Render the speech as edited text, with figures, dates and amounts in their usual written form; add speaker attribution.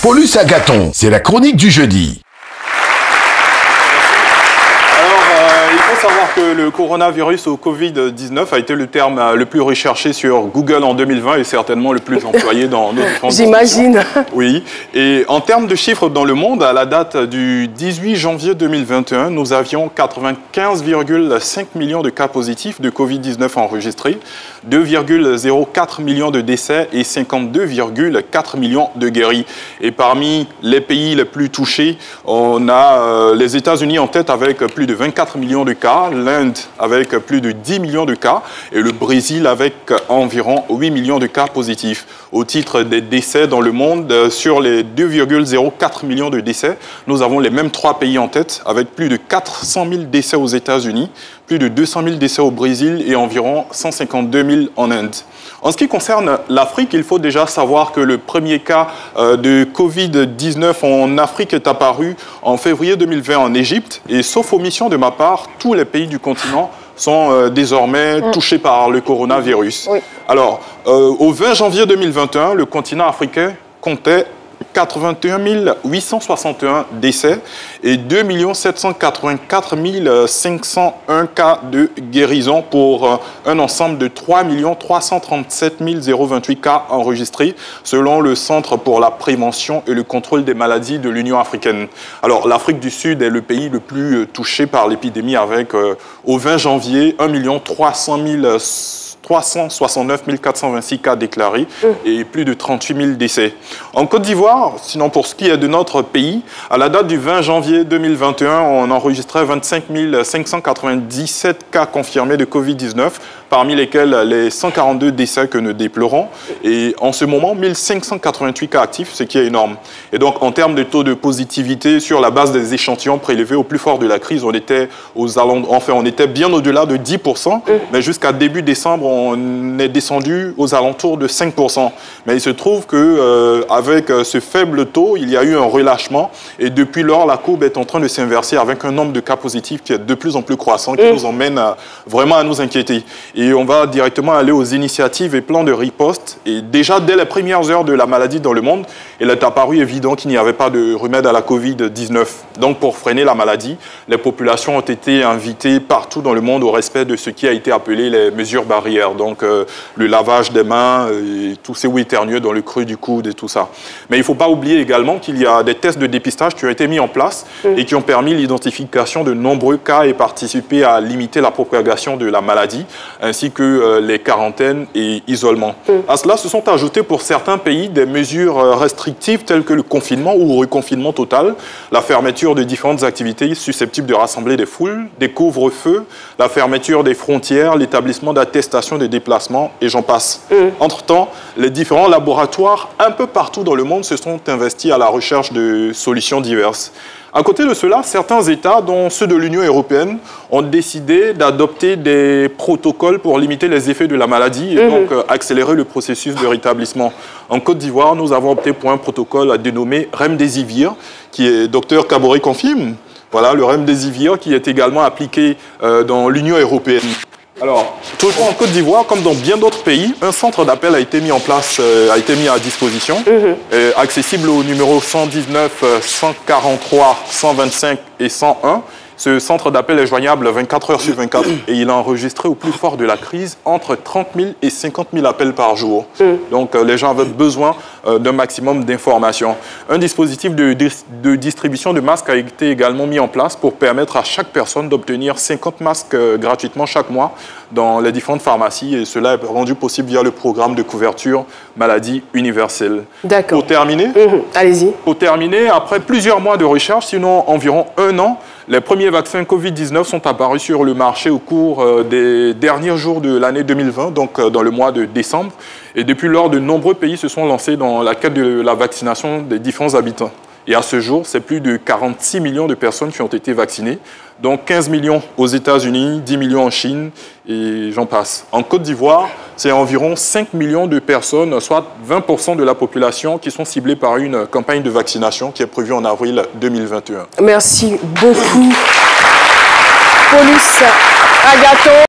Speaker 1: Paulus Agathon, c'est la chronique du jeudi.
Speaker 2: Il faut savoir que le coronavirus ou Covid-19 a été le terme le plus recherché sur Google en 2020 et certainement le plus employé dans nos différentes
Speaker 3: J'imagine.
Speaker 2: Oui. Et en termes de chiffres dans le monde, à la date du 18 janvier 2021, nous avions 95,5 millions de cas positifs de Covid-19 enregistrés, 2,04 millions de décès et 52,4 millions de guéris. Et parmi les pays les plus touchés, on a les États-Unis en tête avec plus de 24 millions de cas, l'Inde avec plus de 10 millions de cas et le Brésil avec environ 8 millions de cas positifs. Au titre des décès dans le monde, sur les 2,04 millions de décès, nous avons les mêmes trois pays en tête avec plus de 400 000 décès aux États-Unis, plus de 200 000 décès au Brésil et environ 152 000 en Inde. En ce qui concerne l'Afrique, il faut déjà savoir que le premier cas de Covid-19 en Afrique est apparu en février 2020 en Égypte. Et sauf omission de ma part, tous les pays du continent sont désormais touchés par le coronavirus. Oui. Alors, au 20 janvier 2021, le continent africain comptait 81 861 décès et 2 784 501 cas de guérison pour un ensemble de 3 337 028 cas enregistrés selon le Centre pour la prévention et le contrôle des maladies de l'Union africaine. Alors, l'Afrique du Sud est le pays le plus touché par l'épidémie avec, au 20 janvier, 1 369 426 cas déclarés et plus de 38 000 décès. En Côte d'Ivoire, sinon pour ce qui est de notre pays, à la date du 20 janvier 2021, on enregistrait 25 597 cas confirmés de Covid-19, parmi lesquels les 142 décès que nous déplorons. Et en ce moment, 1588 cas actifs, ce qui est énorme. Et donc, en termes de taux de positivité, sur la base des échantillons prélevés au plus fort de la crise, on était on était bien au-delà de 10%, mais jusqu'à début décembre, on est descendu aux alentours de 5%. Mais il se trouve que avec ce faible taux, il y a eu un relâchement et depuis lors, la courbe est en train de s'inverser avec un nombre de cas positifs qui est de plus en plus croissant, qui nous emmène vraiment à nous inquiéter. Et on va directement aller aux initiatives et plans de riposte. Et déjà, dès les premières heures de la maladie dans le monde, il est apparu évident qu'il n'y avait pas de remède à la Covid-19. Donc, pour freiner la maladie, les populations ont été invitées partout dans le monde au respect de ce qui a été appelé les mesures barrières. Donc, le lavage des mains, et tous ces éternueux dans le creux du coude et tout ça. Mais il ne faut pas oublier également qu'il y a des tests de dépistage qui ont été mis en place et qui ont permis l'identification de nombreux cas et participé à limiter la propagation de la maladie, ainsi que les quarantaines et isolements. À cela se sont ajoutés pour certains pays des mesures restrictives telles que le confinement ou reconfinement total, la fermeture de différentes activités susceptibles de rassembler des foules, des couvre-feux, la fermeture des frontières, l'établissement d'attestation de déplacement et j'en passe. Entre-temps, les différents laboratoires un peu partout dans le monde se sont investis à la recherche de solutions diverses. À côté de cela, certains États, dont ceux de l'Union européenne, ont décidé d'adopter des protocoles pour limiter les effets de la maladie et donc accélérer le processus de rétablissement. En Côte d'Ivoire, nous avons opté pour un protocole dénommé Remdesivir, qui est Dr Kaboré confirme. Voilà, le Remdesivir qui est également appliqué dans l'Union européenne. Alors, toujours en Côte d'Ivoire, comme dans bien d'autres pays, un centre d'appel a été mis en place, a été mis à disposition, accessible au numéro 119, 143, 125 et 101. Ce centre d'appel est joignable 24 heures sur 24 et il a enregistré au plus fort de la crise entre 30 000 et 50 000 appels par jour. Donc les gens avaient besoin d'un maximum d'informations. Un dispositif de distribution de masques a été également mis en place pour permettre à chaque personne d'obtenir 50 masques gratuitement chaque mois dans les différentes pharmacies et cela est rendu possible via le programme de couverture maladie universelle. D'accord. Pour terminer,
Speaker 3: allez-y.
Speaker 2: Pour terminer, après plusieurs mois de recherche, sinon environ 1 an, les premiers vaccins Covid-19 sont apparus sur le marché au cours des derniers jours de l'année 2020, donc dans le mois de décembre. Et depuis lors, de nombreux pays se sont lancés dans la quête de la vaccination des différents habitants. Et à ce jour, c'est plus de 46 millions de personnes qui ont été vaccinées, dont 15 millions aux États-Unis, 10 millions en Chine, et j'en passe. En Côte d'Ivoire, c'est environ 5 millions de personnes, soit 20% de la population, qui sont ciblées par une campagne de vaccination qui est prévue en avril 2021.
Speaker 3: Merci beaucoup, Paulus Agathon.